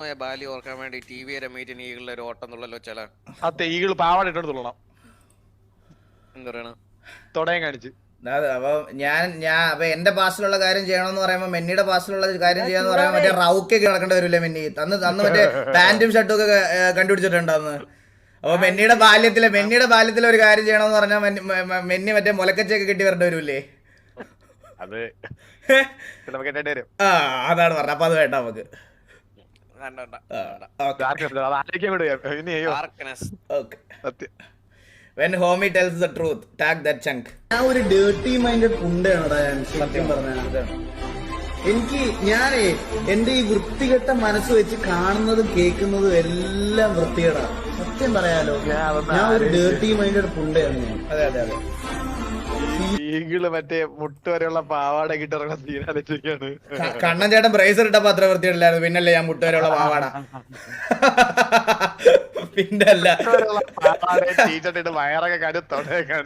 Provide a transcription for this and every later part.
ബാലി ഓർക്കാൻ വേണ്ടി ടി വിയുടെ മീറ്റിന് ഈകളുടെ ഒരു ഓട്ടം എന്നുള്ളല്ലോ ചില ഈകള് പാവാട ഇട്ടോണ്ട് തുള്ളണം. എന്താ പറയണ തുടയം കാണിച്ച്. അപ്പൊ അപ്പൊ എന്റെ പാസിലുള്ള കാര്യം ചെയ്യണമെന്ന് പറയുമ്പോ മെന്നിയുടെ പാസിലുള്ള കാര്യം ചെയ്യാന്ന് പറയുമ്പോ മറ്റേ റൗക്കൊക്കെ നടക്കേണ്ടി വരില്ലേ മെന്നി അന്ന് മറ്റേ പാന്റും ഷർട്ടും ഒക്കെ കണ്ടുപിടിച്ചിട്ടുണ്ടാന്ന്. അപ്പൊ മെന്നിയുടെ ബാല്യത്തിലെ ഒരു കാര്യം ചെയ്യണമെന്ന് പറഞ്ഞാൽ മെന്നി മറ്റേ മുലക്കച്ചയൊക്കെ കെട്ടി വരേണ്ടി വരൂല്ലേ? അത് അതാണ് പറഞ്ഞത്. അപ്പൊ അത് വേണ്ട നമുക്ക്. When homie tells the truth, tag that chunk. ഞാൻ ഒരു ഡേർട്ടി മൈൻഡഡ് പുണ്ടയാണടാ ഞാൻ സത്യം പറഞ്ഞ. ഞാനേ എന്റെ ഈ വൃത്തികെട്ട മനസ്സ് വെച്ച് കാണുന്നതും കേൾക്കുന്നതും എല്ലാം വൃത്തികേടാ. സത്യം പറയാലോ, ഞാൻ ഒരു ഡേർട്ടി മൈൻഡഡ് പുണ്ടയാണ് ഞാൻ. അതെ അതെ അതെ. ഈകള് മറ്റേ മുട്ട് വരെയുള്ള പാവാട കിട്ടിറങ്ങുന്ന സീനാലോചിക്കാണ്. കണ്ണൻ ചേട്ടൻ ബ്രേസർ ഇട്ടപ്പോ അത്ര വൃത്തിയില്ലായിരുന്നു. പിന്നല്ലേ ഞാൻ മുട്ട് വരെയുള്ള പാവാട. പിന്നല്ല വയറൊക്കെ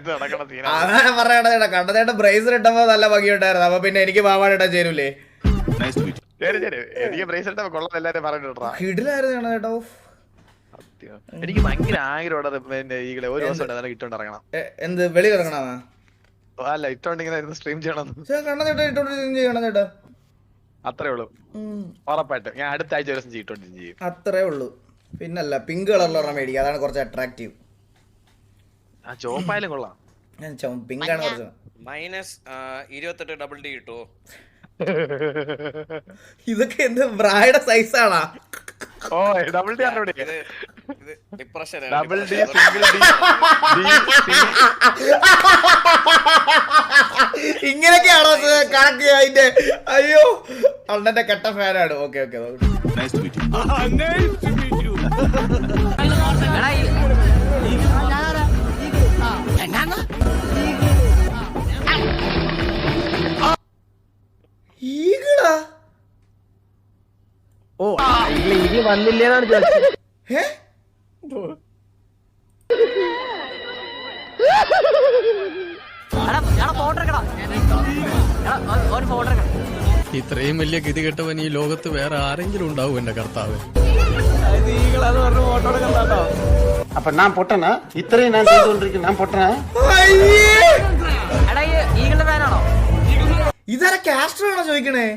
നടക്കണ സീന. അതാണ് പറയണ ചേട്ടാ, കണ്ണൻ ബ്രേസർ ഇട്ടപ്പോ നല്ല ഭംഗിയുണ്ടായിരുന്നു. അപ്പൊ പിന്നെ എനിക്ക് പാവാട ഇട്ടാൻ ചേരൂലേ? എനിക്ക് ബ്രേസ്ലെറ്റ് കൊള്ളാൻ എല്ലാരും പറഞ്ഞിട്ടാ. കിടിലായിരുന്നു ചേട്ടാ. എനിക്ക് ഭയങ്കര ആഗ്രഹം ഈകളെ ഒരു ദിവസം ഇട്ടോണ്ട് ഇറങ്ങണം. എന്ത് വെളി ഇറങ്ങണ? അല്ല, ഇട്ടോണ്ട് ഇങ്ങനെ സ്ട്രീം ചെയ്യണം. കണ്ണൻ ചേട്ടാ ഇട്ടോണ്ട് ചെയ്യണം ചേട്ടാ. അത്രേ ഉള്ളൂ, ഉറപ്പായിട്ടും. ഞാൻ അടുത്ത ആഴ്ച ഒരു ദിവസം ഇട്ടോണ്ട് ചെയ്യും. അത്രേ ഉള്ളൂ. പിന്നല്ല, പിങ്ക് കളറിലുള്ള മേടിക്കുക, അതാണ് കുറച്ച് അട്രാക്റ്റീവ്. ആ ചോപ്പായാലും കൊള്ളാം. ഞാൻ പിങ്കാണ് കുറച്ച്. -28 ഡബിൾ ഡി കിട്ടുമോ? ഇതൊക്കെ എന്ത് ബ്രായുടെ സൈസാണാ? ഓ ഡബിൾ ഡി ആണ്. Depression double D, single D. ഇങ്ങനെയൊക്കെയാണോ കണക്ക് അതിന്റെ? അയ്യോ, അണ്ണന്റെ കെട്ട ഫാനാണ്. Okay okay. ഈകളാ? ഓ ഈഗിള് വന്നില്ലേന്നാണ് ചോദിച്ചത്. ഇത്രയും വലിയ ഗതികെട്ടവൻ ഈ ലോകത്ത് വേറെ ആരെങ്കിലും ഉണ്ടാവും എന്റെ കർത്താവ്. അപ്പൊ ഞാൻ പൊട്ടനാ? ഇത്രയും ഞാൻ ചെയ്തുകൊണ്ടിരിക്കും, ഞാൻ പൊട്ടനാ? ഇതാരാ? കാസ്ട്രോ ആണോ ചോദിക്കണേ?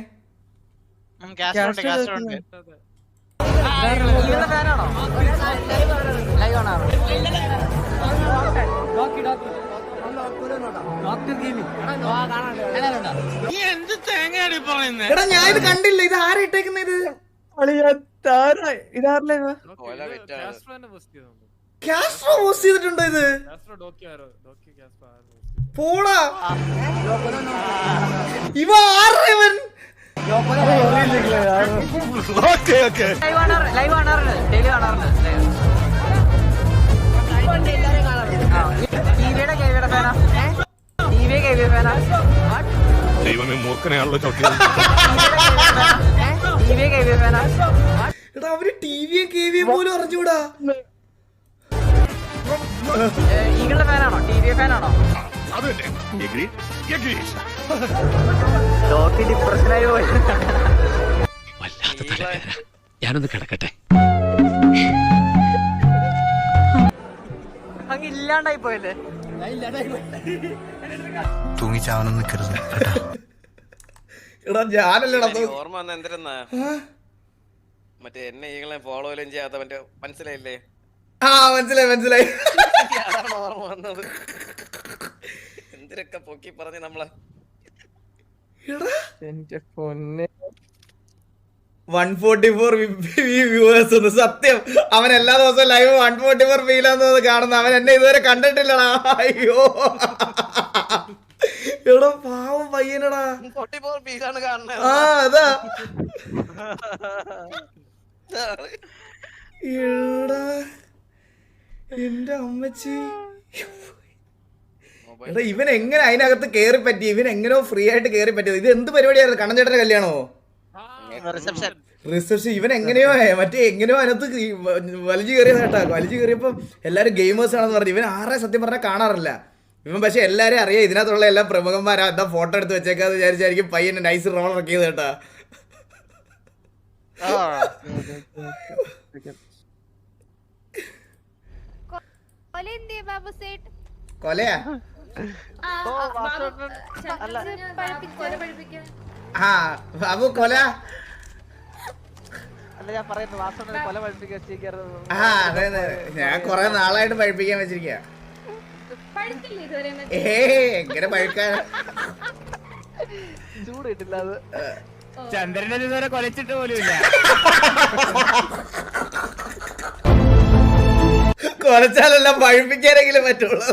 എടാ ഞാൻ ഇത് കണ്ടില്ല. ഇത് ആരാ ഇട്ടേക്കുന്ന? ഇത് കാസ്ട്രോ പോസ്റ്റ് ചെയ്തിട്ടുണ്ടോ? ഇത് പോടാ. ഇവ ആരാ ഇവൻ? ദൈവമേ, മൂർഖനെയാണല്ലോ എടാ അവര് ടിവിയും കെവിയും പോലും അറിഞ്ഞൂടാ. ഈകളുടെ ഫാനാണോ? T V ഫാനാണോ? ഡിപ്രഷനായി പോയി. ഞാനൊന്ന് കിടക്കട്ടെ. അങ്ങ് ഇല്ലാണ്ടായി പോയല്ലേ? തൂങ്ങിച്ചാവണം നിൽക്കരുത്. എടാ ഞാനല്ലടാ. ഓർമ്മ വന്ന എന്തിരുന്നാ മറ്റേ എന്നെ ഈകളെ ഫോളോ ചെയ്യാത്ത മറ്റേ മനസ്സിലായില്ലേ? ആ മനസ്സിലായി. അതാണ് ഓർമ്മ വന്നത്. എന്തിനൊക്കെ പൊക്കി പറഞ്ഞ് നമ്മളെ. 144 വ്യൂവേഴ്സ്. സത്യം, അവൻ എല്ലാ ദിവസവും ലൈവ് 144 ഫീലാന്ന് കാണുന്ന. അവൻ എന്നെ ഇതുവരെ കണ്ടിട്ടില്ലടാ. അയ്യോ എടാ പാവം പയ്യനടാ. 44 ഫീലാണ് കാണുന്നത്. ആ അതാ. എടാ എന്റെ അമ്മച്ചി. എടാ ഇവൻ എങ്ങനെ അതിനകത്ത് കേറി പറ്റി? ഇവൻ എങ്ങനെയോ ഫ്രീ ആയിട്ട് കേറി പറ്റിയത്? ഇത് എന്ത് പരിപാടിയായിരുന്നു? കണ്ണൻ ചേട്ടന്റെ കല്യാണോ? റിസപ്ഷൻ. ഇവൻ എങ്ങനെയോ അതിനകത്ത് വലിച്ചു കയറിയത് കേട്ടാ. വലിച്ചു കയറിയപ്പോ എല്ലാരും ഗെയിമേഴ്സ് ആണെന്ന് പറഞ്ഞു. ഇവൻ ആരെ സത്യം പറഞ്ഞാൽ കാണാറില്ല ഇവൻ. പക്ഷെ എല്ലാരും അറിയാം ഇതിനകത്തുള്ള എല്ലാ പ്രമുഖന്മാരാ. എന്താ ഫോട്ടോ എടുത്ത് വെച്ചേക്കാന്ന് വിചാരിച്ചായിരിക്കും പയ്യനെ നൈസ് റോൾ ഇറക്കിയത് കേട്ടാ. കൊലയാ ആ ബാബു കൊല അല്ല ഞാൻ പറയുന്നത് വാസോടെ കൊല പഠിപ്പിക്കാൻ ആ അതെ അതെ ഞാൻ കൊറേ നാളായിട്ട് പഴിപ്പിക്കാൻ വെച്ചിരിക്ക എങ്ങനെ പഴുക്കാൻ ചൂട് കിട്ടില്ല അത്. ചന്ദ്രനെ ഇതുവരെ കൊലച്ചിട്ട് പോലും ഇല്ല. കൊലച്ചാലെല്ലാം പഴിപ്പിക്കാനെങ്കിലും പറ്റുള്ളൂ.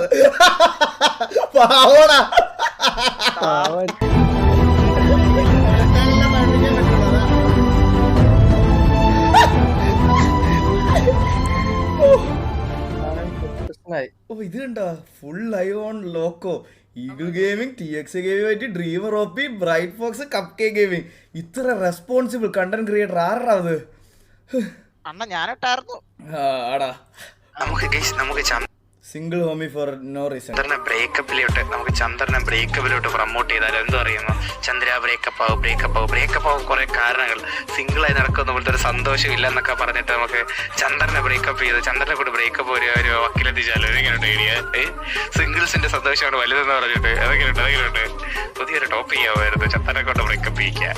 പാവോടാ ഓ ഇത് കണ്ടോ full live on Loco eagle gaming TX gaming dreamer ഓപ്പി bright fox cup K gaming ഇത്ര റെസ്പോൺസിബിൾ കണ്ടന്റ് ക്രിയേറ്റർ ആരാ അത് അണ്ണ ഞാനിട്ടായിരുന്നു. ആടാ നമുക്ക് single homie for no reason നമുക്ക് ചന്ദ്രനെ ബ്രേക്കപ്പിലോട്ട് പ്രൊമോട്ട് ചെയ്താൽ എന്തോ അറിയുമോ? ചന്ദ്ര ബ്രേക്കപ്പ് ആവും കുറെ കാരണങ്ങൾ സിംഗിൾ ആയി നടക്കുന്ന പോലത്തെ ഒരു സന്തോഷം ഇല്ല എന്നൊക്കെ പറഞ്ഞിട്ട് നമുക്ക് ചന്ദ്രനെ ബ്രേക്കപ്പ് ചെയ്ത് ചന്ദ്രനെ കൂടെ ബ്രേക്കപ്പ് ഒരു വക്കിലെത്തിച്ചാലോ? എങ്ങനെയുണ്ട് ഐഡിയ? സിംഗിൾസിന്റെ സന്തോഷമാണ് വലുതെന്ന് പറഞ്ഞിട്ട് അതെങ്ങനെയുണ്ട് പുതിയൊരു ടോപ്പ് ചെയ്യാമായിരുന്നു. ചന്ദ്രനെ കൊണ്ട് ബ്രേക്കപ്പ് ചെയ്യിക്കുക.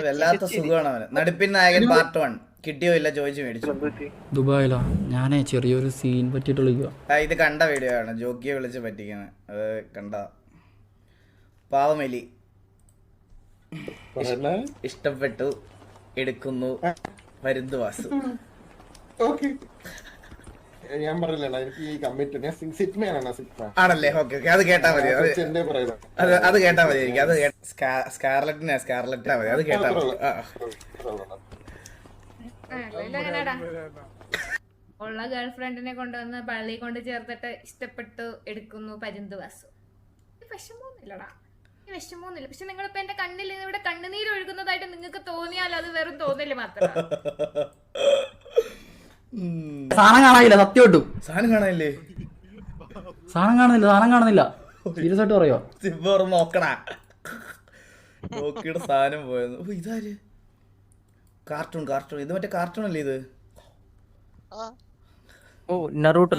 വല്ലാത്ത സുഖമാണ് അവന്. നടുപ്പിൻ നായകൻ പാർട്ട് 1 കിട്ടിയോ ഇല്ല ചോദിച്ചു മേടിച്ചു. ദുബായിലാ ഞാനേ ചെറിയൊരു സീൻ പറ്റിയിട്ട് വിളിക്കുക. ഇത് കണ്ട വീഡിയോ ആണ് ജോക്കിയെ വിളിച്ച് പറ്റിക്കുന്നത്. അത് കണ്ട പാവമെലി ഇഷ്ടപ്പെട്ടു എടുക്കുന്നു വരുന്നു വാസു. ഞാൻ പറഞ്ഞില്ല എനിക്ക് ഈ കമ്മിറ്റ് ആണല്ലേ? ഓക്കെ ഓക്കെ അത് കേട്ടാ മതി. അത് കേട്ടാ മതി എനിക്ക്. അത് സ്കാർലറ്റിനാ മതി. അത് കേട്ടാ മതി. ഉള്ള ഗേൾ ഫ്രണ്ടിനെ കൊണ്ടുവന്ന് പള്ളി കൊണ്ട് ചേർത്തിട്ട് ഇഷ്ടപ്പെട്ടു എടുക്കുന്നു പരുന്ത് വാസു. വിഷമമൊന്നുമില്ലടാ, വിഷമമൊന്നുമില്ല. പക്ഷെ നിങ്ങളിപ്പോ എന്റെ കണ്ണിൽ ഇവിടെ കണ്ണുനീര് ഒഴുകുന്നതായിട്ട് നിങ്ങൾക്ക് തോന്നിയാൽ അത് വെറും തോന്നല് മാത്രമാണ്. സാധനം കാണാനില്ല, സത്യം കിട്ടും. സാധനം കാണാനില്ലേ? സാധനം കാണുന്നില്ല. സീരിയസ് ആയിട്ട് പറയോ? നോക്കണ നോക്കിയുടെ സാധനം പോയത്. ഓ ഇതാര്? കാർട്ടൂൺ ഇത് മറ്റേ കാർട്ടൂൺ അല്ലേ ഇത്? ഓ നറൂട്ടോ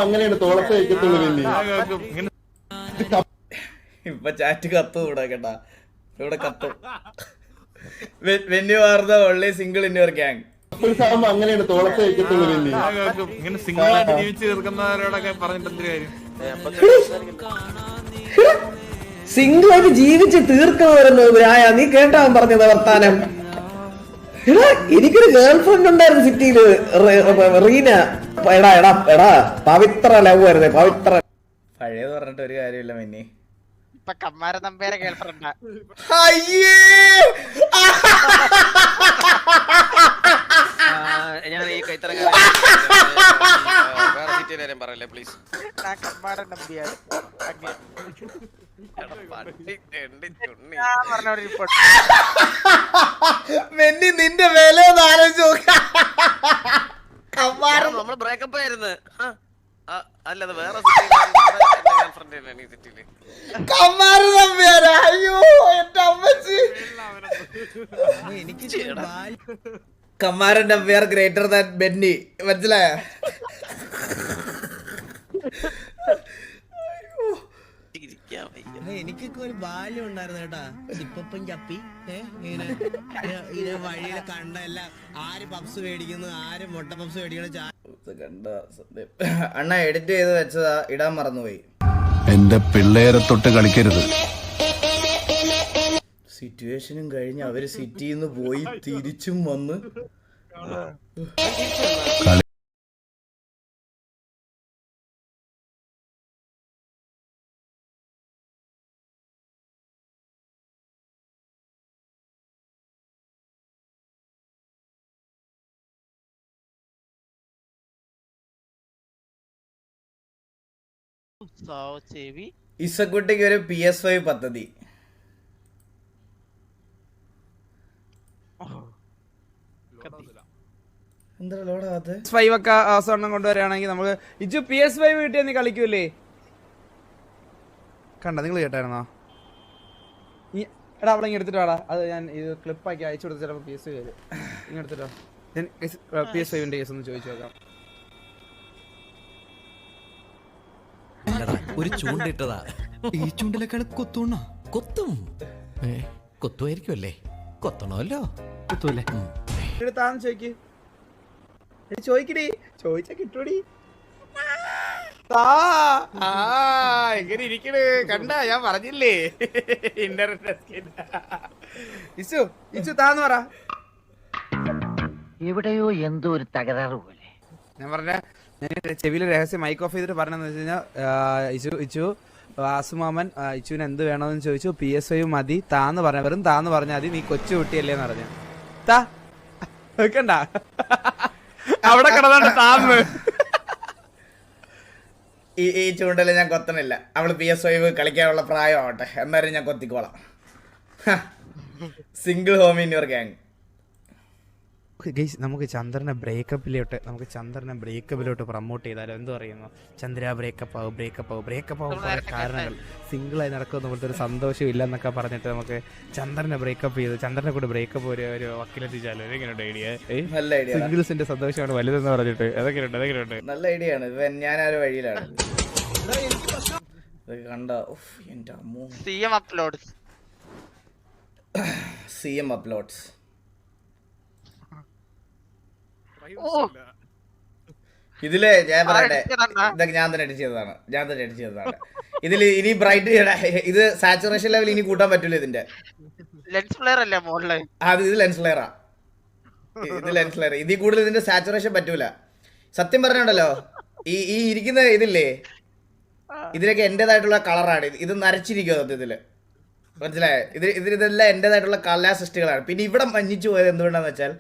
അങ്ങനെയാണ് തോളത്ത് വയ്ക്കത്തുള്ളൂ. ഇപ്പൊ ചാറ്റ് കത്തും ഇവിടെ കേട്ടാ. ഇവിടെ കത്തും. Venue are the only single in your gang. അങ്ങനെയാണ് തോളത്ത് വയ്ക്കത്തുള്ളൂ. ഇങ്ങനെ സിംഗിളായിട്ട് ജീവിച്ചു തീർക്കുന്നവരോടൊക്കെ പറഞ്ഞിട്ട് എന്തൊരു കാര്യം? സിംഗിൾ ആയിട്ട് ജീവിച്ച് തീർക്കുന്നവരെന്ന് നീ കേട്ടാ പറഞ്ഞത് വർത്താനം. എനിക്കൊരു ഗേൾ ഫ്രണ്ട് ഉണ്ടായിരുന്നു സിറ്റിയില്, റീന. എടാ പവിത്ര ലവ് ആയിരുന്നേ, പവിത്ര. പഴയത് പറഞ്ഞിട്ട് ഒരു കാര്യമില്ല മെന്നി. ഇപ്പൊ കമ്മാര നമ്പേരെ ഗേൾ ഫ്രണ്ടാ. ഞാൻ ഈ കൈത്തറ വേറെ സിറ്റിയിലും പറയല്ലേ പ്ലീസ്. കമ്മാര നമ്പിയാണ് മെന്നി നിന്റെ വില ഒന്ന് ആലോചിച്ച് നോക്കാം. നമ്മള് ബ്രേക്കപ്പ് ആയിരുന്നു. അല്ലത് വേറെ സിറ്റിയില് കമ്മാര് തമ്മിയാരാ? അയ്യോ എന്റെ അമ്മച്ചി. കമ്മാരൻ നമ്പ്യാർ ഗ്രേറ്റർ ദാൻ ബെന്നി, മനസ്സിലായ? എനിക്കൊക്കെ ഒരു ബാല്യം ഉണ്ടായിരുന്നു കേട്ടാ. ഇപ്പം ചപ്പി ഇങ്ങനെ വഴിയില് കണ്ട എല്ലാം ആര് പപ്സ് മേടിക്കുന്നു, ആര് മുട്ട പപ്സ് മേടിക്കുന്നു. അണ്ണ എഡിറ്റ് ചെയ്ത് വെച്ചതാ, ഇടാൻ മറന്നുപോയി. എന്റെ പിള്ളേരെ തൊട്ട് കളിക്കരുത്. സിറ്റുവേഷനും കഴിഞ്ഞ് അവര് സിറ്റിന്ന് പോയി തിരിച്ചും വന്ന് ഇസക്കുട്ടിക്ക് ഒരു PS5 പദ്ധതി. എന്താ ലോഡാകത്ത്? PS5 ഒക്കെ സ്വർണ്ണം കൊണ്ടുവരികയാണെങ്കിൽ നമുക്ക് ഇജു PS5 കിട്ടിയാൽ നീ കളിക്കൂലേ? കണ്ട നിങ്ങൾ കേട്ടായിരുന്നോ? എടാ അവളെ ഇങ്ങ് എടുത്തിട്ട് വാടാ. അത് ഞാൻ ഇത് ക്ലിപ്പാക്കി അയച്ചു കൊടുത്ത് ചിലപ്പോൾ PS വരും. ഇങ്ങ് എടുത്തിട്ടോ. ഞാൻ PS5ന്റെ കേസ് ഒന്ന് ചോദിച്ചു നോക്കാം. ഒരു ചൂണ്ടിട്ടതാ. ഈ ചൂണ്ടിലേക്കാൾ കൊത്തൂണ കൊത്തും. കൊത്തുമായിരിക്കുമല്ലേ? കൊത്തണമല്ലോ. കൊത്തൂല്ലേ? താന്ന് ചോദിക്ക്. ചോദിക്കടി. ചോദിച്ചാ കിട്ടൂടി. എങ്ങനെ ഇരിക്കണ് കണ്ട? ഞാൻ പറഞ്ഞില്ലേ ഇച്ചു താന്ന് പറ. എവിടെയോ എന്തോ ഒരു തകരാറ് പോലെ. ഞാൻ പറഞ്ഞ ചെവിയിലെ രഹസ്യം മൈക്ക് ഓഫ് ചെയ്തിട്ട് പറഞ്ഞെന്ന് വെച്ച് കഴിഞ്ഞാൽ ഇച്ചു വാസുമാമൻ ഇച്ചുവിന് എന്ത് വേണമെന്ന് ചോദിച്ചു. PS5 മതി താന്ന് പറഞ്ഞ വെറും താന്ന് പറഞ്ഞാൽ മതി, നീ കൊച്ചു കുട്ടിയല്ലേന്ന് പറഞ്ഞു. താ വെക്കണ്ട അവിടെ കിടന്നാണ് താന്ന്. ഈ ചൂണ്ടല് ഞാൻ കൊത്തണില്ല. അവള് PS5 കളിക്കാനുള്ള പ്രായമാവട്ടെ, എന്നാലും ഞാൻ കൊത്തിക്കോളാം. Single home in your gang. നമുക്ക് ചന്ദ്രനെ ബ്രേക്കപ്പിലോട്ട് പ്രൊമോട്ട് ചെയ്താലോ? എന്ത് പറയുന്നു? ചന്ദ്ര ബ്രേക്കപ്പ് ആവും കുറെ കാരണങ്ങൾ, സിംഗിളായി നടക്കുന്ന പോലത്തെ ഒരു സന്തോഷം ഇല്ല എന്നൊക്കെ പറഞ്ഞിട്ട് നമുക്ക് ചന്ദ്രനെ ബ്രേക്കപ്പ് ചെയ്ത് ചന്ദ്രനെ കൂടെ ബ്രേക്കപ്പ് ഒരു വക്കിലെത്തിച്ചാലോ? എങ്ങനെയുണ്ട് ഐഡിയ? നല്ല ഐഡിയ. സിംഗിൾസിന്റെ സന്തോഷമാണ് വലുതെന്ന് പറഞ്ഞിട്ട് എതൊക്കെയുണ്ട്? നല്ല ഐഡിയ ആണ്. ഞാൻ ആ ഒരു വഴിയിലാണ് കണ്ടോ. എന്റെ അമ്മോ. CM അപ്ലോഡ്സ് ഇതില് ഞാൻ പറയട്ടെ, ഇതൊക്കെ ഞാൻ തന്നെ എഡിറ്റ് ചെയ്തതാണ്. ഇതില് ഇനി ബ്രൈറ്റ് ഇത് സാച്ചുറേഷൻ ലെവൽ ഇനി കൂട്ടാൻ പറ്റൂല. ഇതിന്റെ ലെൻസ് ഫ്ലെയർ അല്ലേ മോളില്? ഇത് ലെൻസ് ഫ്ലെയറാ. ഇതിൽ കൂടുതൽ ഇതിന്റെ സാച്ചുറേഷൻ പറ്റൂല. സത്യം പറഞ്ഞുണ്ടല്ലോ, ഈ ഇരിക്കുന്ന ഇതില്ലേ, ഇതിലൊക്കെ എന്റേതായിട്ടുള്ള കളറാണ്. ഇത് നരച്ചിരിക്കുക സത്യത്തില്, മനസ്സിലായോ? ഇതെല്ലാം എന്റേതായിട്ടുള്ള കലാസൃഷ്ടികളാണ്. പിന്നെ ഇവിടെ മഞ്ഞിച്ചു പോയത് എന്തുകൊണ്ടാന്ന് വെച്ചാൽ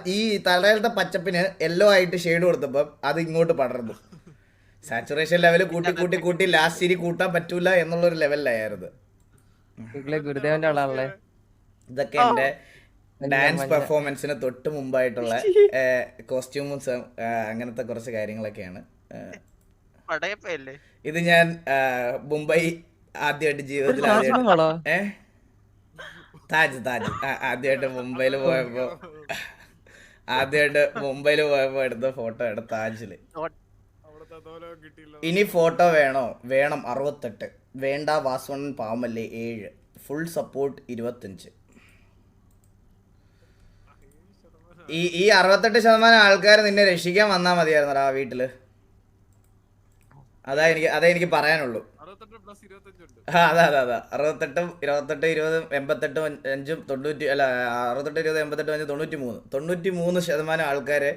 ഈ തലയിലത്തെ പച്ചപ്പിന് യെല്ലോ ആയിട്ട് ഷെയ്ഡ് കൊടുത്തപ്പോൾ അത് ഇങ്ങോട്ട് പടർന്നു. സാച്ചുറേഷൻ ലെവൽ കൂട്ടി ലാസ്റ്റ് ഇനി കൂട്ടാൻ പറ്റൂല എന്നുള്ളൊരു ലെവലിലായിരുന്നു. ഗുരുദേവന്റെ ആളാണല്ലേ. ഇതൊക്കെ എന്റെ ഡാൻസ് പെർഫോമൻസിന് തൊട്ട് മുമ്പായിട്ടുള്ള കോസ്റ്റ്യൂംസും അങ്ങനത്തെ കുറച്ച് കാര്യങ്ങളൊക്കെയാണ്. ഇത് ഞാൻ മുംബൈ ആദ്യമായിട്ട് ജീവിതത്തിൽ ആദ്യമായിട്ട് മുംബൈയിൽ പോയപ്പോ എടുത്ത ഫോട്ടോ ആണ് താജില്. ഇനി ഫോട്ടോ വേണം 68. വേണ്ട വാസവണ്ണൻ പാവമല്ലേ 7. Full support 25. ഈ 68% ആൾക്കാർ നിന്നെ രക്ഷിക്കാൻ വന്നാ മതിയായിരുന്നടാ വീട്ടില്. അതാ എനിക്ക് പറയാനുള്ളൂ. അതെ 68, 28, 20, 88, 5, 90 അല്ല 68, 20, 88, 5, 93% ആൾക്കാര്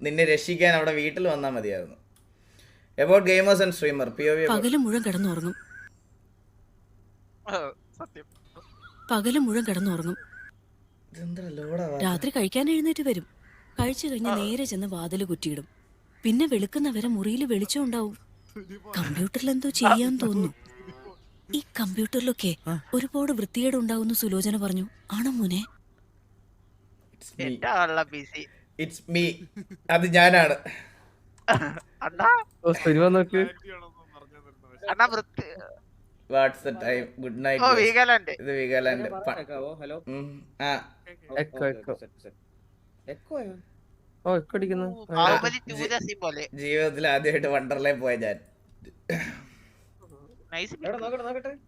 നിന്നെ രക്ഷിക്കാൻ അവിടെ വീട്ടിൽ വന്നാൽ മതിയായിരുന്നു. About gamers and streamer POV പകല് മുഴുവൻ കിടന്നുറങ്ങും. രാത്രി കഴിക്കാൻ എഴുന്നേറ്റ് വരും. കഴിച്ചു കഴിഞ്ഞ് നേരെ ചെന്ന് വാതില് കുറ്റിയിടും. പിന്നെ വെളുക്കുന്നവരെ മുറിയിൽ വെളിച്ചം ഉണ്ടാവും. കമ്പ്യൂട്ടറിൽ എന്തോ ചെയ്യാൻ തോന്നുന്നു. ഈ കമ്പ്യൂട്ടറിലൊക്കെ ഒരുപാട് വൃത്തികേട് ഉണ്ടാവുന്നു സുലോചന പറഞ്ഞു. ആണോ മോനെ? It's me. അത് ഞാനാണ്. What's the time? Good night. ഇത് വീഗാലാൻഡ്. ജീവിതത്തിൽ ആദ്യമായിട്ട് വണ്ടർലേ പോയ ഞാൻ.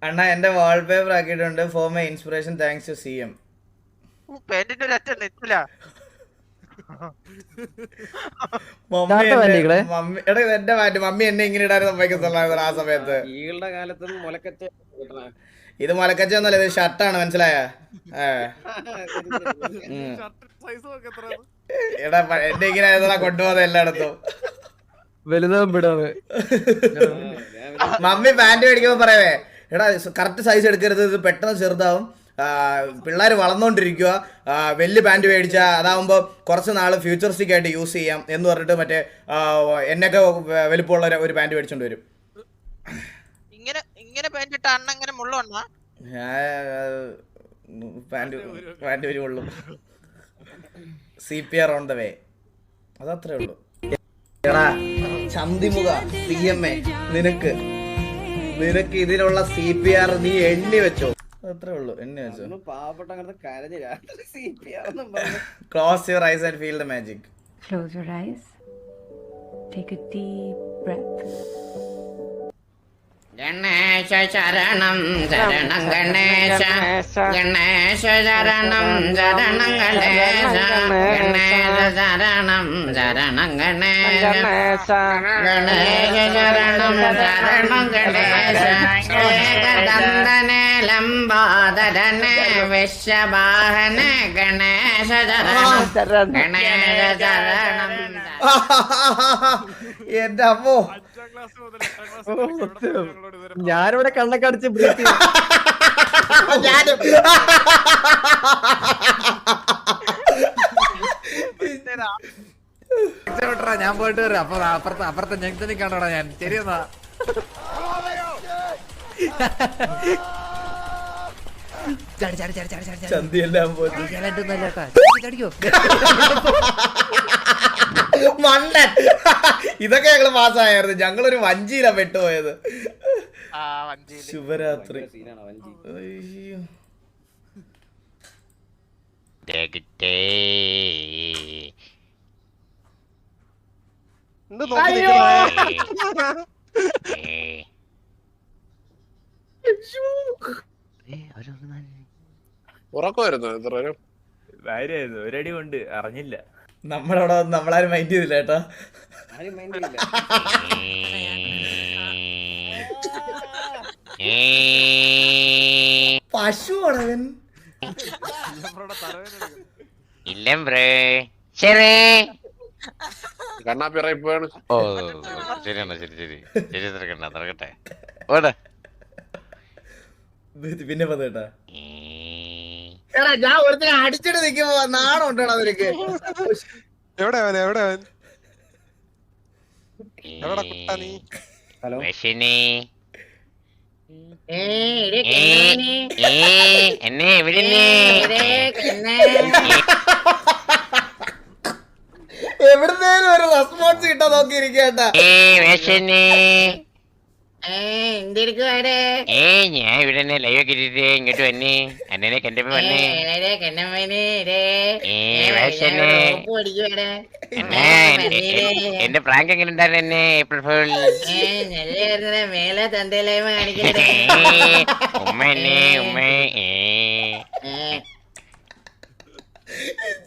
അണ്ണാ എന്റെ വാൾപേപ്പർ ആക്കിയിട്ടുണ്ട്. For my inspiration thanks to CM. Mummy എന്നെ ഇങ്ങനെ ഇടാൻ സമ്മതിക്കത്തുള്ളായിരുന്നു ആ സമയത്ത്. ഇത് മുലക്കച്ച ഒന്നല്ല, ഇത് ഷർട്ടാണ്, മനസ്സിലായ? എടാ എന്നെ ഇങ്ങനെ കൊണ്ടുപോകുന്നത് എല്ലായിടത്തും. മമ്മി പാന്റ് മേടിക്കുമ്പോ പറയവേ, എടാ കറക്റ്റ് സൈസ് എടുക്കരുത്, ഇത് പെട്ടെന്ന് ചെറുതാവും, പിള്ളേർ വളർന്നുകൊണ്ടിരിക്കുക, വലിയ പാന്റ് മേടിച്ചാൽ അതാവുമ്പോൾ കുറച്ച് നാൾ ഫ്യൂച്ചറിസ്റ്റിക് ആയിട്ട് യൂസ് ചെയ്യാം എന്ന് പറഞ്ഞിട്ട് മറ്റേ എന്നൊക്കെ വലിപ്പമുള്ള ഒരു പാന്റ് മേടിച്ചോണ്ട് വരും. പാന്റ് ഒരു കൊള്ളും. CPR on the way. അതത്രേ ഉള്ളൂ. എടാ ചന്തിമുഖ PMA, നിനക്ക് ഇതിനുള്ള CPR നീ എണ്ണി വെച്ചോ? അത്രേ ഉള്ളൂ. എന്നെ വെച്ചോ. പാവപ്പെട്ട കരഞ്ഞില്ല. Close your eyes and feel the magic. Close your eyes. Take a deep breath. Ganesha ശരണം ശരണം ഗണേശ ഗണേശ ശരണം ശരണം ഗണേശ ഗണേശ ശരണം ശരണം ഗണേശ ഗണേശ ശരണം ശരണം ഗണേശ ഏകദന്തനെ ലംബോദരനെ വിശ്വവാഹനെ ഗണേശ ശരണം ഗണേശ ശരണം. എന്റെ അമ്മോ, ഞാനിവിടെ കണ്ണൊക്കെ അടിച്ച് ബ്രീത്ത് ഞാനും ഞാൻ പോയിട്ട് വരാം. അപ്പൊ അപ്പുറത്തെ ജംഗ്ഷനിൽ കാണാടാ ഞാൻ. ശരിയെന്നാ. ചന്തിയെല്ലാം മണ്ടൻ. ഇതൊക്കെ ഞങ്ങള് പാസ്സായിരുന്നു. ഞങ്ങളൊരു വഞ്ചിയിലാ പെട്ടുപോയത്. ശുഭരാത്രി. അയ്യോ. ഉറക്കമായിരുന്നു ഇത്രയും ഭാര്യയായിരുന്നു. ഒരടി കൊണ്ട് അറിഞ്ഞില്ല. നമ്മളവിടെ നമ്മളാരും മൈൻഡ് ചെയ്തില്ല കേട്ടോ. പശുവാണവൻ. കണ്ണാപ്പിറയിപ്പാണ്. ഓ ശരിയാണ്. ശരി ശരി ശരി തിരക്കട്ടെ ഓടെ. പിന്നെ പതേട്ടാ ഞാൻ ഒരുത്തിനെ അടിച്ചിട്ട് നിക്കുമ്പോ നാണം ഉണ്ടോടാ നിനക്ക്? ഹലോ എന്നെ എവിടുന്നേലും ഒരു റെസ്പോൺസ് കിട്ടാൻ നോക്കിയിരിക്കേട്ടാ. ഞാൻ ഇവിടെ ലൈവ് ഒക്കെ ഇട്ടിട്ട് ഇങ്ങോട്ട് വന്നേ. അന്നെ കണ്ടപ്പോ വന്നേ. എന്റെ പ്രാങ്ക് എങ്ങനെ ഉണ്ടായിരുന്നു? എന്നെ ഏപ്രിൽ ഫുൾ മേലെ തന്തയിലായ്മ കാണിക്കട്ടെ. ഉമ്മ എന്നെ ഉമ്മ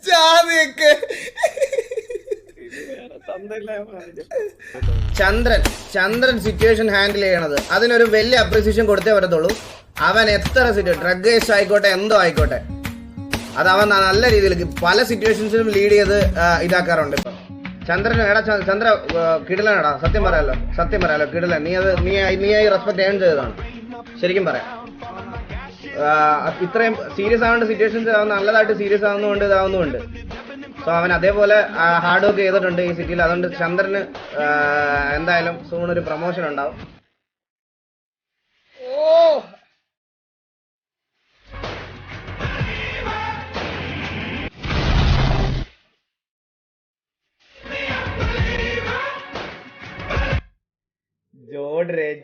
ജാതിയൊക്കെ. ചന്ദ്രൻ സിറ്റുവേഷൻ ഹാൻഡിൽ ചെയ്യണത് അതിനൊരു വലിയ അപ്രീസിയേഷൻ കൊടുത്തേ പറ്റത്തുള്ളൂ. അവൻ എത്ര ഡ്രഗ് കേസ് ആയിക്കോട്ടെ എന്തോ ആയിക്കോട്ടെ അത് അവൻ നല്ല രീതിയിൽ പല സിറ്റുവേഷൻസിലും ലീഡ് ചെയ്ത് ഇതാക്കാറുണ്ട്. ഇപ്പൊ ചന്ദ്രൻ എടാ ചന്ദ്ര കിടിലനാടാ. സത്യം പറയാലോ കിടിലൻ. നീ ആയി റെസ്പെക്ട് ഏൺ ചെയ്തതാണ്. ശരിക്കും പറയാം. ഇത്രയും സീരിയസ് ആവേണ്ട സിറ്റുവേഷൻസ് അവൻ നല്ലതായിട്ട് സീരിയസ് ആവുന്നുണ്ട് ഇതാവുന്നുണ്ട്. സോ അവൻ അതേപോലെ ഹാർഡ് വർക്ക് ചെയ്തിട്ടുണ്ട് ഈ സിറ്റിയിൽ. അതുകൊണ്ട് ചന്ദ്രന് എന്തായാലും സൂൺ ഒരു പ്രൊമോഷൻ ഉണ്ടാവും.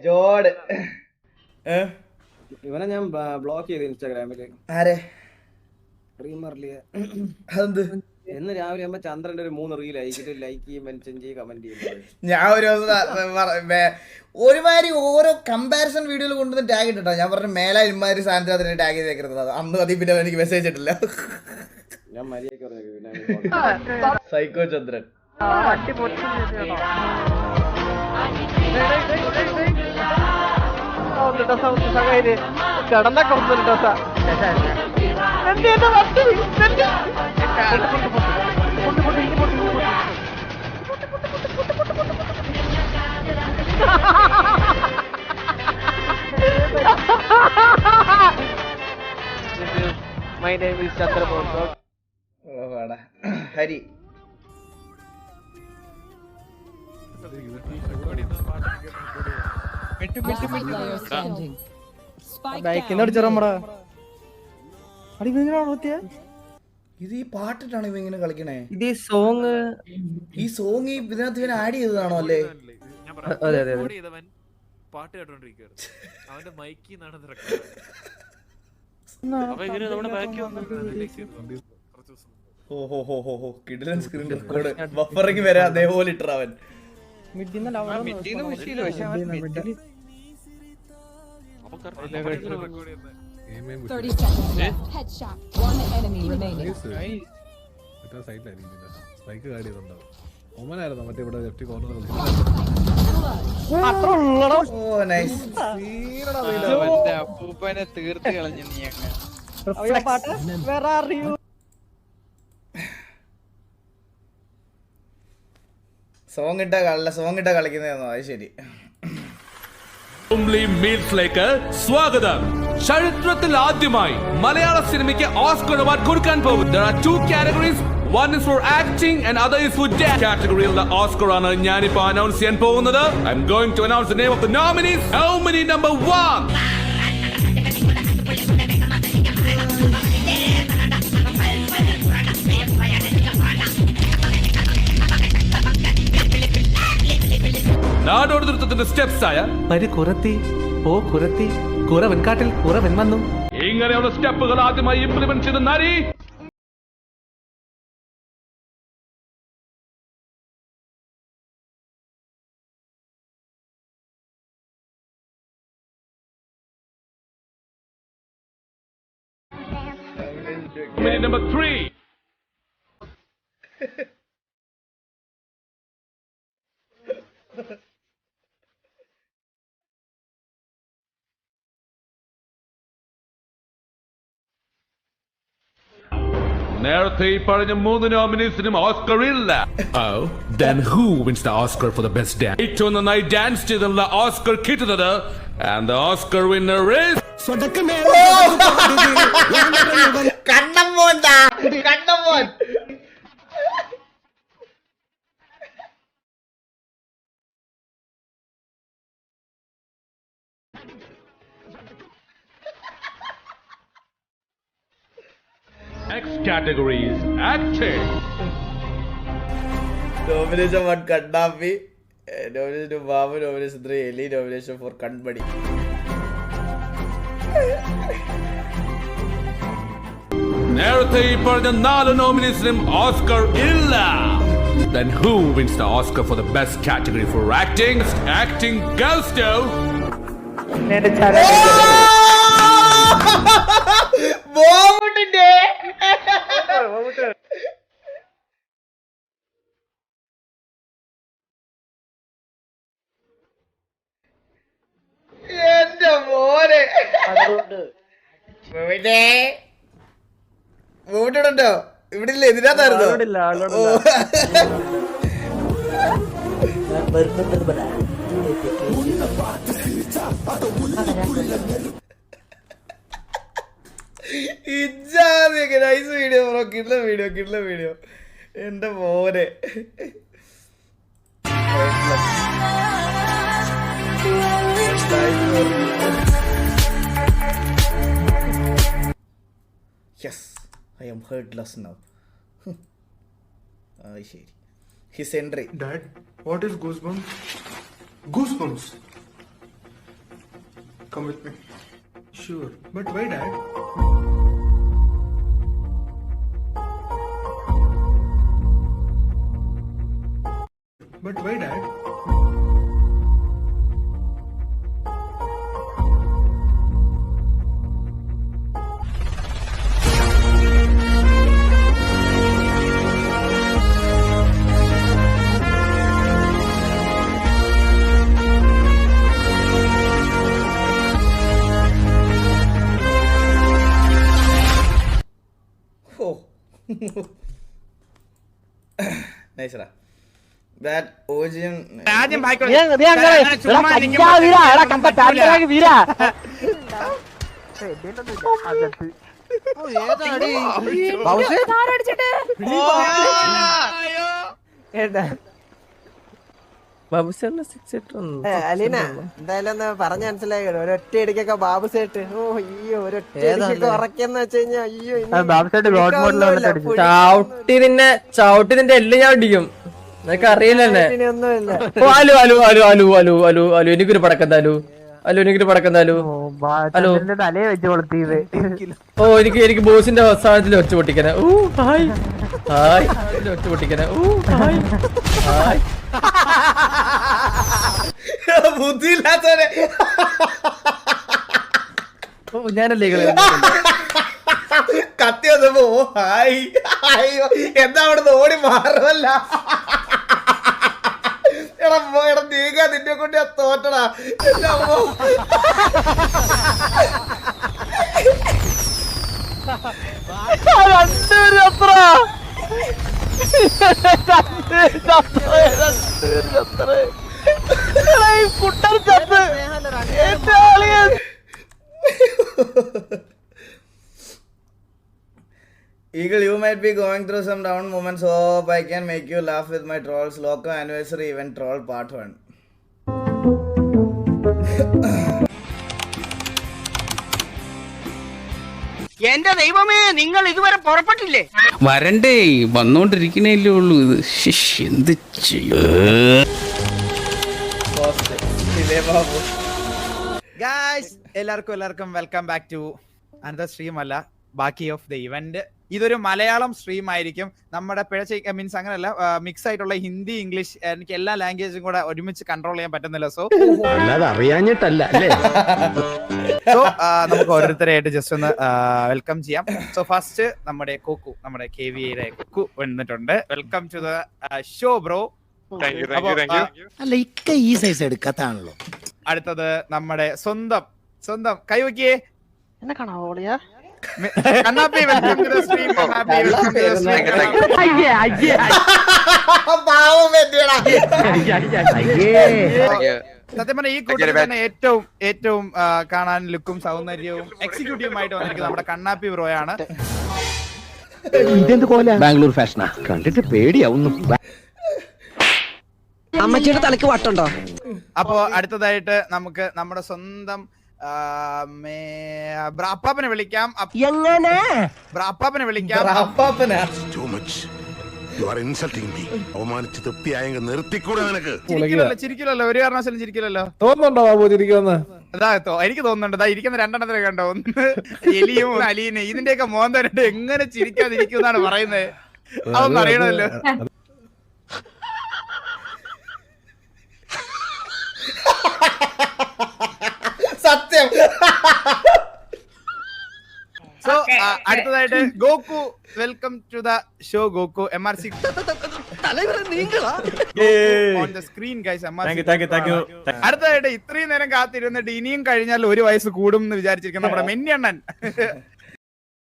ജോഡ് ഇവനെ ഞാൻ ബ്ലോക്ക് ചെയ്തു ഇൻസ്റ്റാഗ്രാമില്. ആരെ? അതെന്ത്? എന്ന് രാവിലെ ആകുമ്പോ ചന്ദ്രന്റെ ഒരു 3 റീൽ അയച്ചിട്ട് ലൈക്ക് ചെയ്യും, മെൻഷൻ ചെയ്യും, കമന്റ് ചെയ്യും. ഞാൻ ഒരു ഒരുമാതിരി ഓരോ കമ്പാരിസൺ വീഡിയോയിൽ കൊണ്ടുവന്ന് ടാഗ് ഇട്ടിട്ടോ. ഞാൻ പറഞ്ഞു മേലെ ഇമാതിരി സാധനത്തിന് ടാഗ് ചെയ്തേക്കരുത്. അന്ന് മതി. പിന്നെ എനിക്ക് മെസ്സേജ് ഇട്ടില്ല. ഞാൻ മര്യാദക്ക് പറഞ്ഞു സൈക്കോ ചന്ദ്രൻ. കടന്ന കുറച്ച് My name is Chandramohan. Hari. ഇത് ഈ പാട്ടിട്ടാണ് ഇവ ഇങ്ങനെ കളിക്കണേ. ഇത് ഈ സോങ് ഇതിനകത്ത് ഇവൻ ആഡ് ചെയ്തതാണോ അല്ലേ? പാട്ട് കേട്ടോണ്ടിരിക്കുകയായിരുന്നു. അവന്റെ മൈക്കിൽ നിന്നാണ് ഓഹോ കിടിലൻ സ്ക്രീൻ റെക്കോർഡ് ബഫറിങ് വരെ അതേപോലെ ഇട്ടവൻ. അപ്പൂപ്പനെ തീർത്ത് കളഞ്ഞു നീ അങ്ങ്. സോങ് ഇട്ട കളിക്കുന്നതാണോ? അത് ശരി. മീൽസിലേക്ക് സ്വാഗതം. ചരിത്രത്തിൽ ആദ്യമായി മലയാള സിനിമയ്ക്ക് ഓസ്കർ അവാർഡ് കൊടുക്കാൻ പോകും. There are two categories. One is for acting and other is for dance. കാറ്റഗറിയിലുള്ള ഓസ്കർ ആണ് ഞാനിപ്പോ അനൗൺസ് ചെയ്യാൻ പോകുന്നത്. I'm going to announce the name of the nominees. Nominee number 1. നാടോടിനൃത്തത്തിന്റെ steps ആയ ഇങ്ങനെയുള്ള സ്റ്റെപ്പുകൾ ആദ്യമായി ഇംപ്ലിമെന്റ് ചെയ്ത നരി നമ്പർ 3. നേരത്തെ ഈ പറഞ്ഞ 3 നോമിനീസിനും ഓസ്കർ ഇല്ല. Oh, then who wins the Oscar for the best dance? ഏറ്റവും നന്നായി ഡാൻസ് ചെയ്തുള്ള ഓസ്കർ കിട്ടുന്നത് and the Oscar winner is കണ്ണമ്മോൻ. Next category is acting. Nomination 1 Kandapi, nomination 2 Babu, nomination 3 Eli, nomination 4 Kanbadi. നേരത്തെ ഈ പറഞ്ഞ 4 നോമിനീസിനും ഓസ്കർ ഇല്ല. Then who wins the Oscar for the best category for acting? Acting goes to എന്റെ മോനെ മൂവിട്ടുണ്ടോ? ഇവിടെ ഇല്ല, ഇതിനകത്തായിരുന്നു. Nice video bro, കിട്ടുന്ന video എന്റെ മോനെ. Yes, I am hurtless now. ശരി. His entry. Dad, what is goosebumps? Goosebumps. Come with me. Sure, but why, Dad? But why, Dad? Nice. That OGM. Aleena എന്തായാലും ഒന്ന് പറഞ്ഞ മനസ്സിലായി. ഒരൊറ്റ ഇടിക്കൊക്കെ ബാബു സേട്ട് ഒരൊറ്റ ഇടിക്കൊക്കെ ഉറക്കെന്ന് വെച്ച് കഴിഞ്ഞാ ചവിട്ടി നിന്റെ എല്ലാം ഞാൻ ഇടിക്കും. നിനക്ക് അറിയില്ലല്ലേ? ഒന്നുമില്ല. അലു അലു അലു അലു അലു അലു അലു എനിക്കൊരു പടക്കം താലു. ഹലോ എനിക്ക് പടക്കുന്നാലോ ഹലോ തലയെ വെച്ച് കൊളുത്തിയത്. ഓ എനിക്ക് ബോസിന്റെ അവസാനത്തിൽ ഒച്ച പൊട്ടിക്കാനാ. ഓ ഹായ് ഹായ് ഒച്ച പൊട്ടിക്കാനാ. ഓ ഹായ് ഹായ് ബുദ്ധിയില്ലാത്തവരെ ഞാനല്ലേ കത്തി വന്നപ്പോ ഹായ് അയ്യോ എന്താ അവിടുന്ന് ഓടി മാറുമല്ല. എടാ നീങ്ങാ നിന്നെ കൊണ്ട് ഞാൻ തോറ്റടാ. Eagle, you might be going through some down moments. Hope I can make you laugh with my trolls. Loco anniversary event troll part 1. എന്റെ ദൈവമേ, നിങ്ങൾ ഇതുവരെ പുറപ്പെട്ടില്ലേ? വരണ്ടേ, വന്നോണ്ടിരിക്കണേല്ലേ ഉള്ളൂ. ഇത് എന്ത് ഗായ്സ് എല്ലാവർക്കും welcome back to another stream. അല്ല, ബാക്കി ഓഫ് ദ ഇവന്റ്. ഇതൊരു മലയാളം സ്ട്രീം ആയിരിക്കും. നമ്മുടെ പിഴച്ച മീൻസ് അങ്ങനെയല്ല, മിക്സ് ആയിട്ടുള്ള ഹിന്ദി, ഇംഗ്ലീഷ്, എനിക്ക് എല്ലാ ലാംഗ്വേജും കൂടെ ഒരുമിച്ച് കൺട്രോൾ ചെയ്യാൻ പറ്റുന്നില്ല. സോ അറിയാഞ്ഞിട്ടല്ല സോ നമുക്ക് ഓരോരുത്തരായിട്ട് ജസ്റ്റ് ഒന്ന് വെൽക്കം ചെയ്യാം. സോ ഫസ്റ്റ് നമ്മുടെ കോക്കു, നമ്മുടെ KVA കോക്കു വന്നിട്ടുണ്ട്. Welcome to the show bro. അല്ല, ഇക്ക ഈ സൈസ് എടുക്കാത്താണല്ലോ. അടുത്തത് നമ്മുടെ സ്വന്തം കൈവക്കിയേ എന്നെ കാണാവോളിയാ? കണ്ണാപ്പി, welcome to the stream. Kannappi, welcome to the stream. സത്യം പറഞ്ഞ ഈ കൂട്ടത്തിൽ തന്നെ ഏറ്റവും കാണാൻ ലുക്കും സൗന്ദര്യവും എക്സിക്യൂട്ടീവുമായിട്ട് വന്നിരിക്കുന്നത് നമ്മുടെ കണ്ണാപ്പി ബ്രോയാണ്. ബാംഗ്ലൂർ ഫാഷനാ കണ്ടിട്ട് പേടിയാവുന്നു. അമ്മച്ചിയുടെ തലക്ക് വട്ടുണ്ടോ? അപ്പോ അടുത്തതായിട്ട് നമുക്ക് നമ്മുടെ സ്വന്തം ബ്രാപ്പാപ്പനെ വിളിക്കാം. എങ്ങനെ ബ്രാപ്പാപ്പനെ വിളിക്കാം. അവമാനിച്ച് തൃപ്തിയായെങ്കിൽ നിർത്തിക്കൂടെ നിനക്ക്? ചിരിക്കില്ലല്ലോ, ഒരു കാരണവശാലും ചിരിക്കില്ലല്ലോ. തോന്നുന്നുണ്ടോ ബാബു ചിരിക്കുമെന്ന്? അതാകത്തോ എനിക്ക് തോന്നുന്നുണ്ട്. ഇരിക്കുന്ന രണ്ടെണ്ണത്തിനെ കണ്ടോ, ഒന്ന് എലിയും അലീനെ. ഇതിന്റെയൊക്കെ മോൻ തരണ്ട് എങ്ങനെ ചിരിക്കാതിരിക്കും എന്നാണ് പറയുന്നത്. അതൊന്നും അറിയണമല്ലോ. സത്യം. സോ അടുത്തതായിട്ട് Goku, welcome to the show Goku. MRC on the screen guys. അടുത്തതായിട്ട് ഇത്രയും നേരം കാത്തിരുന്നിട്ട് ഇനിയും കഴിഞ്ഞാൽ 1 വയസ്സ് കൂടും എന്ന് വിചാരിച്ചിരിക്കുന്ന നമ്മുടെ മെന്നിയണ്ണൻ.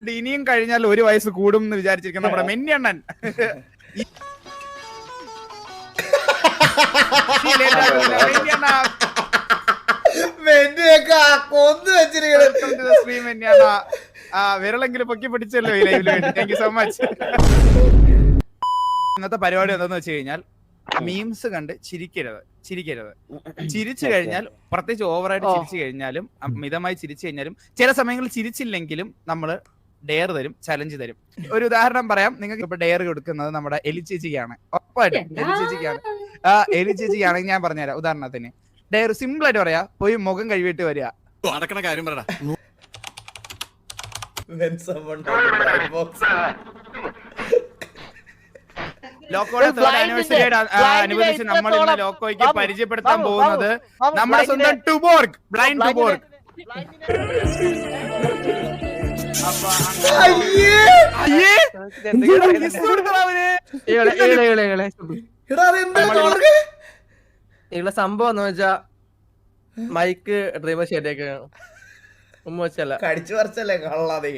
ഇനിയും കഴിഞ്ഞാൽ 1 വയസ്സ് കൂടും എന്ന് വിചാരിച്ചിരിക്കുന്ന നമ്മുടെ മെന്നിയണ്ണൻ. വിരളെങ്കിലും പൊക്കി പിടിച്ചല്ലോ ഈ ലൈവില്. Thank you so much. ഇന്നത്തെ പരിപാടി എന്താന്ന് വെച്ച് കഴിഞ്ഞാൽ, മീംസ് കണ്ട് ചിരിക്കരുത്. ചിരിച്ചു കഴിഞ്ഞാൽ, പ്രത്യേകിച്ച് ഓവറായിട്ട് ചിരിച്ചു കഴിഞ്ഞാലും, മിതമായി ചിരിച്ചു കഴിഞ്ഞാലും, ചില സമയങ്ങളിൽ ചിരിച്ചില്ലെങ്കിലും നമ്മള് ഡെയർ തരും, ചലഞ്ച് തരും. ഒരു ഉദാഹരണം പറയാം. നിങ്ങൾക്ക് ഇപ്പൊ ഡെയർ കൊടുക്കുന്നത് നമ്മുടെ എലിച്ചേച്ചിക്കാണ്. ഉറപ്പായിട്ടും എലിച്ചേച്ചിക്കാണെങ്കിൽ ഞാൻ പറഞ്ഞുതരാം. ഉദാഹരണത്തിന് ഡെയർ സിമ്പിൾ ആയിട്ട് പറയാ, പോയി മുഖം കഴുകിയിട്ട് വരിക. നടക്കണ കാര്യം പറയടാ. ലോക്കോയുടെ 3rd ആനിവേഴ്സറിയുടെ അനുബന്ധിച്ച് നമ്മൾ ഇന്ന് ലോക്കോയ്ക്ക് പരിചയപ്പെടുത്താൻ പോകുന്നത് നമ്മുടെ സ്വന്തം ടുബോർഗ്, ബ്ലൈൻഡ് ടുബോർഗ്. സംഭവം എന്ന് വെച്ചാ മൈക്ക് ഡ്രൈവർ ശരിയാക്കണം. കടിച്ചു പറിച്ചല്ലേ കള്ളാതെ.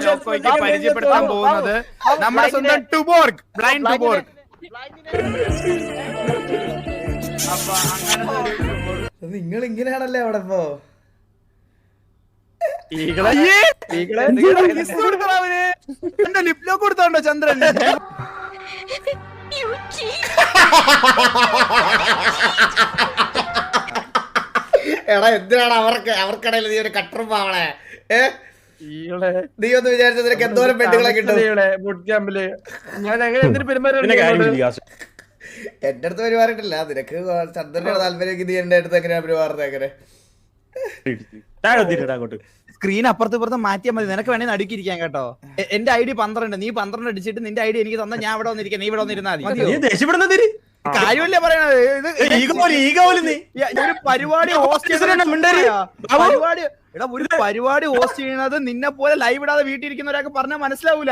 ലോക്കോയ്ക്ക് പരിചയപ്പെടുത്താൻ പോകുന്നത് നമ്മുടെ സ്വന്തം ടുബോർഗ്, ബ്ലൈൻഡ് ടുബോർഗ്. നിങ്ങൾ ഇങ്ങനെയാണല്ലേ അവിടെ ഇപ്പോ? എന്റെ ലിപ്ലോ കൊടുത്തോണ്ടോ ചന്ദ്രൻ? എടാ എന്തിനാണ് അവർക്കിടയിൽ നീ ഒരു കട്ടറും പാവണേ? നീ ഒന്ന് വിചാരിച്ചത് നിനക്ക് എന്തോരം പെണ്ണുകളെ കിട്ടും? ബുട്ട് ക്യാമ്പില് ഞാൻ എങ്ങനെ എന്തിനു പെരുമാറും? എന്റെ അടുത്ത് പെരുമാറിയിട്ടില്ല. നിനക്ക് ചന്ദ്രന്റെ താല്പര്യം നീ എന്റെ അടുത്ത് എങ്ങനെയാ പെരുമാറുന്നത്? എങ്ങനെ സ്ക്രീൻ അപ്പുറത്ത് ഇപ്പുറത്ത് മാറ്റിയാൽ മതി. നിനക്ക് വേണമെങ്കിൽ നടുക്കിയിരിക്കാൻ കേട്ടോ. എന്റെ ID 12, നീ 12 അടിച്ചിട്ട് നിന്റെ ID എനിക്ക് തന്നാ ഞാൻ ഇവിടെ വന്നിരിക്കാം, നീ ഇവിടെ വന്നിരുന്നാ മതി. കാര്യമല്ലേ പറയണത്? ഒരു പരിപാടി ഹോസ്റ്റ് ചെയ്യുന്നത് നിന്നെ പോലെ ലൈവ് ഇടാതെ വീട്ടിൽ ഇരിക്കുന്ന ഒരാൾക്ക് പറഞ്ഞാൽ മനസ്സിലാവൂല.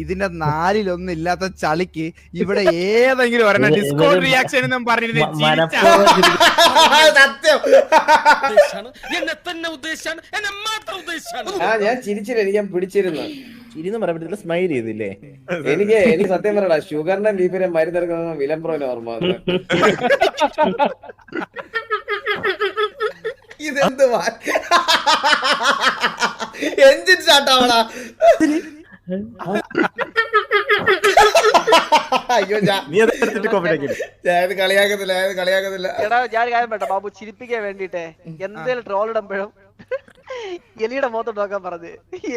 ഇതിന്റെ 4-1 ഇല്ലാത്ത ചളിക്ക് ഇവിടെ ഏതെങ്കിലും ഒരെണ്ണം ഡിസ്കൗണ്ട് റിയാക്ഷൻ എന്നും പറഞ്ഞിരുന്നു. ഞാൻ ചിരിച്ചില്ല, ഞാൻ പിടിച്ചിരുന്നു. ചിരിന്ന് പറയാൻ സ്മൈൽ ചെയ്തില്ലേ? എനിക്ക് സത്യം പറയടാ, ഷുഗറിന്റെ ബീഫിനെ മരുന്നെടുക്കുന്ന വിലംപ്രോന് ഓർമ്മ വന്നു. ഇതെന്ത് എഞ്ചിൻ സ്റ്റാർട്ടാവണ? അയ്യോ ഞാൻ കളിയാക്കത്തില്ല. എടാ ഞാൻ കാര്യം വേണ്ട ബാബു, ചിരിപ്പിക്കാൻ വേണ്ടിട്ടേ എന്തേലും ട്രോൾ ഇടുമ്പോഴും എലിയുടെ മുഖത്തോട്ട് നോക്കാൻ പറഞ്ഞ്.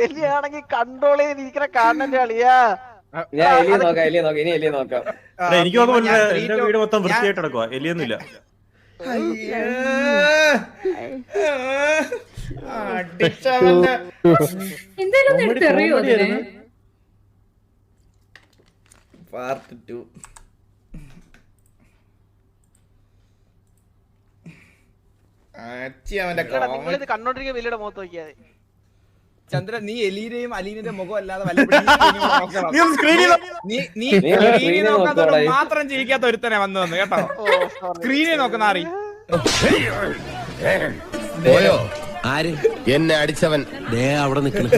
എലിയാണെങ്കിൽ കൺട്രോൾ ചെയ്തിരിക്കുന്ന കാണുന്ന കളിയാ. ഞാൻ എലിയെ നോക്കാം, ഇനി എലിയെ നോക്കാം. എനിക്ക് എന്റെ വീട് മൊത്തം വൃത്തിയായിട്ട് നടക്കുക, എലിയൊന്നുമില്ല. പാർട്ട് 2. കണ്ടോണ്ടിരിക്കുന്ന വലിയുടെ മുഖത്ത് നോക്കിയാൽ ചന്ദ്ര, നീ എലീനെയും അലീനിന്റെ മുഖം അല്ലാതെ മാത്രം ജീവിക്കാത്ത ഒരുത്തനെ വന്നു കേട്ടോ. സ്ക്രീനിൽ നോക്കുന്ന അറി പോയോ? ആര് എന്നെ അടിച്ചവൻ അവിടെ നിൽക്കണം.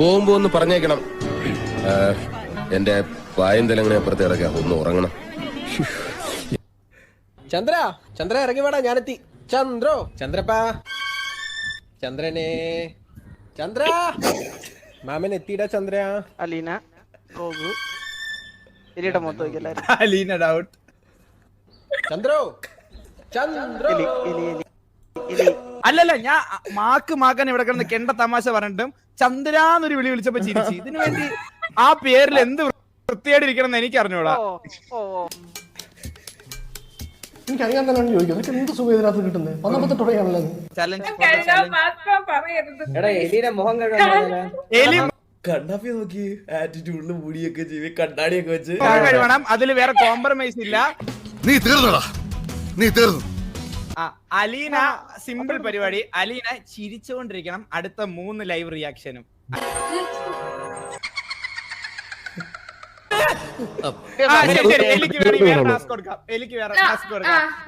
പോകുമ്പോ ഒന്ന് പറഞ്ഞേക്കണം. എന്റെ വായന്തലങ്ങനെ അപ്പുറത്ത് ഇറക്കാം, ഒന്ന് ഉറങ്ങണം. ചന്ദ്ര ഇറങ്ങി വേടാ, ഞാനെത്തി. ചന്ദ്രപ്പാ, ചന്ദ്രനെ, ചന്ദ്ര മാമൻ എത്തിയിടാ. ചന്ദ്ര, അലീന, റോഗു, എലിയുടെ മുഖത്ത് നോക്കിയല്ലാരും. അലീന ഡൗട്ട്. അല്ലല്ല, ഞാൻ മാക്കാൻ ഇവിടെ കിടന്ന് കെണ്ട തമാശ പറഞ്ഞിട്ടും ചന്ദ്രാന്നൊരു വിളി വിളിച്ചപ്പോ ചിരിച്ചു. ഇതിനു വേണ്ടി ആ പേരിൽ എന്ത് വൃത്തിയായിട്ടിരിക്കണം എന്ന് എനിക്ക് അറിഞ്ഞൂടാ. എനിക്കറിയാൻ തന്നെയാണ് ചോദിക്കുന്നത്. എന്ത് സുഖം ഇതിനകത്ത് കിട്ടുന്നത്? 19 തുടങ്ങിയാണല്ലോ. കണ്ണാപ്പി നോക്കി ആറ്റിറ്റ്യൂഡില് മുടിയൊക്കെ ചെയ്ത് കണ്ണാടിയൊക്കെ വെച്ച് കഴിവണം. അതിൽ വേറെ കോംപ്രമൈസ് ഇല്ല. നീ തീർന്നടാ, നീ തീർന്നു. അലീന സിമ്പിൾ പരിപാടി. അലീന ചിരിച്ചുകൊണ്ടിരിക്കണം അടുത്ത 3 ലൈവ് റിയാക്ഷനും.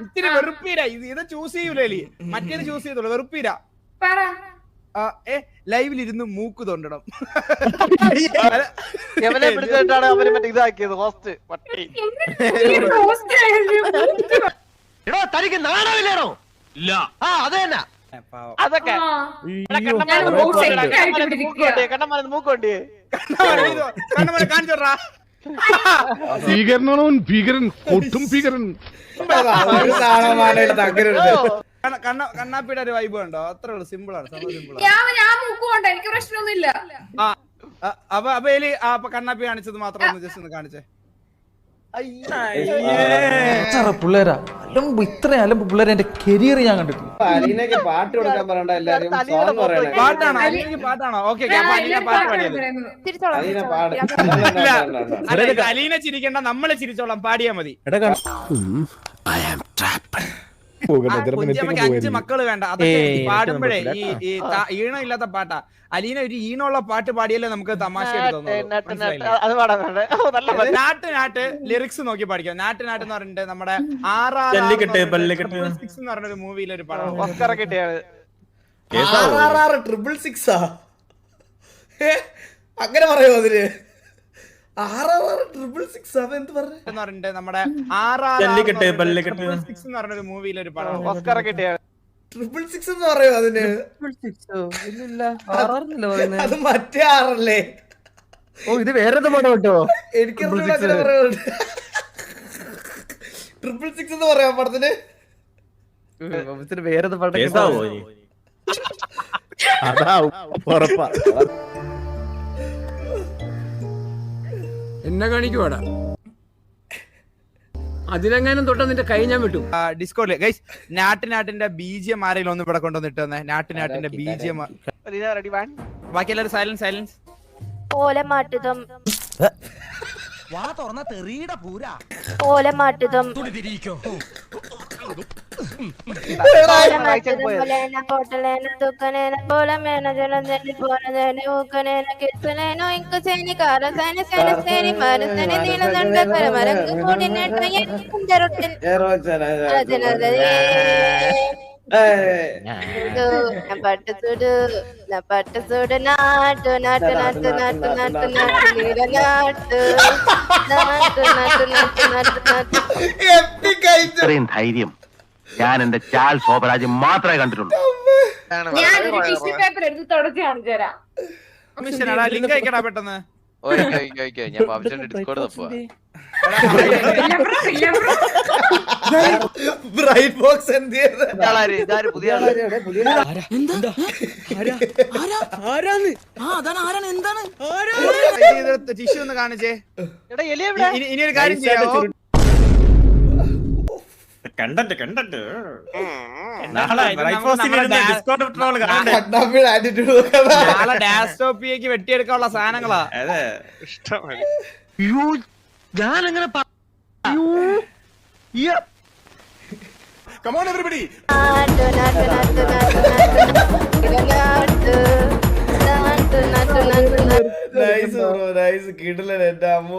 ഇത്തിരി വെറുപ്പീര. ഇത് ചൂസ് ചെയ്യൂല എലി, മറ്റേത് ചൂസ് ചെയ്തോളൂ. വെറുപ്പീര. ലൈവിലിരുന്ന് മൂക്ക് തൊണ്ടണം. പിടിച്ചിട്ടാണ് അവര് മറ്റേ ഇതാക്കിയത് ഹോസ്റ്റ്. തനിക്ക് നാണമില്ലേണോ? ഇല്ല. അത് തന്നെ അതൊക്കെ മൂക്കൊണ്ടേ കാണിച്ചോടാ. ഭീകരനാണോ? ഭീകരൻ, ഒട്ടും ഭീകരൻ. കണ്ണാപ്പിയുടെ ഒരു വൈബ് ഉണ്ടോ? അത്രേ ഉള്ളൂ. സിമ്പിൾ ആണ്, സിമ്പിൾ. എനിക്ക് പ്രശ്നമൊന്നുമില്ല. അപ്പൊ എലി കണ്ണാപ്പി കാണിച്ചത് മാത്രം ജസ്റ്റ് ഒന്ന് കാണിച്ചേ. പിള്ളേരാ അലമ്പ്, ഇത്ര അലമ്പ് പിള്ളേരെ എന്റെ കരിയർ ഞാൻ കണ്ടിട്ടില്ല. അലീനക്ക് പാട്ട് കൊടുക്കാൻ പറയണ്ട എല്ലാരും. പാട്ടാണോ? അലീനക്ക് പാട്ടാണോ? ഓക്കെ, അലീന പാട്ട് പാടിയത്. അലീന ചിരിക്കണ്ട, നമ്മളെ ചിരിച്ചോളാം, പാടിയാ മതി. കുഞ്ചമ്മക്ക് 5 മക്കള് വേണ്ട. അതൊക്കെ പാടുമ്പോഴേ ഈ ഈണം ഇല്ലാത്ത പാട്ടാ. അലീന ഒരു ഈണമുള്ള പാട്ട് പാടിയല്ലേ നമുക്ക് തമാശ നാട്ട് ലിറിക്സ് നോക്കി പഠിക്കാം. നാട്ട് എന്ന് പറഞ്ഞിട്ട് നമ്മുടെ RRR6 എന്ന് പറഞ്ഞൊരു മൂവിയിലെ ഒരു പടം. ഓസ്കാർ കിട്ടിയാണ്. RRR666 അങ്ങനെ പറയോ അതില്? പറഞ്ഞിട്ട് നമ്മുടെ RRR6 എന്ന് പറഞ്ഞൊരു മൂവിയിലെ ഒരു പടം. ഓസ്കാർ കിട്ടിയാണ്. 666 എന്ന് പറയോ അതിന്? അത് മറ്റേ ആറല്ലേ? ഓ, ഇത് വേറെ പടം കേട്ടോ. എനിക്ക് 666 എന്ന് പറയാം പടത്തിന്. ബോബുസിന് വേറൊന്ന് പണ്ടൊക്കെ കേസാവോ ഇനി? അതാവും ഉറപ്പാ. എന്നെ കാണിക്കുവാടാ. അതിലെങ്ങാനും തൊട്ട നിന്റെ കൈ ഞാൻ വിട്ടു. ഡിസ്കോഡില് ഗൈസ് നാട്ടിന്റെ ബീജിയം ആരെങ്കിലും ഒന്ന് ഇവിടെ കൊണ്ടുവന്നിട്ട് തന്നെ നാട്ടിന്റെ ബീജിയം. ബാക്കി എല്ലാവരും സൈലൻസ്. ഓലമാട്ടുതം വാ തുറന്ന തെറിയുടെ പൂര ഓലമാട്ടുതം ഓലമാട്ടുതം പൊട്ടലേന തുക്കനേന പോലമേന ജലജനി പോലജന ഊക്കനേന കിസ്സലേനോ ഇങ്കുസേനി കാരസേനി സേനസേനി മരസേനി നീലദണ്ഡ കരമരക്ക് കൂടിനേട്ടയൻ കുഞ്ചറുട്ടിൽ അജനദേ പട്ട് സുട് നാട്ടു നാട്ടു നാട്ടു നാട്ടു നാട്ടു നാട്ടു നീല നാട്ടു നാട്ടു നാട്ടു നാട്ടു നാട്ടു നാട്ടു. ഇത്രയും ധൈര്യം ഞാൻ എന്റെ ചാൽ ശോഭരാജ് മാത്രമേ കണ്ടിട്ടുള്ളൂ. ഞാനൊരു ടിഷ്യൂ പേപ്പർ എടുത്ത് തുടച്ച് കാണിച്ചു തരാം. ലിങ്ക് അയക്കടാ പെട്ടെന്ന്. ഞാൻ ബാബുച്ചേട്ടന്റെ ഡിസ്കോഡ് തപ്പുവാ. ബ്രൈറ്റ് ബോക്സ് എന്ത് ചെയ്ത്? ടിഷ്യൂ ഒന്ന് കാണിച്ചേ. ഇനി ഒരു കാര്യം ചെയ്യാമോ? കണ്ടന്റ് നാളെ നാളെ ഡാസ്റ്റോപ്പിയേക്ക് വെട്ടിയെടുക്കാനുള്ള സാധനങ്ങളാ. അതെ ഞാനങ്ങനെ Come on everybody. നാട്ടു നാട്ടു നാട്ടു നാട്ടു നാട്ടു നീല നാട്ടു നാട്ടു നാട്ടു നാട്ടു നാട്ടു. നൈസ് കിടിലൻ എന്റെ അമ്മ.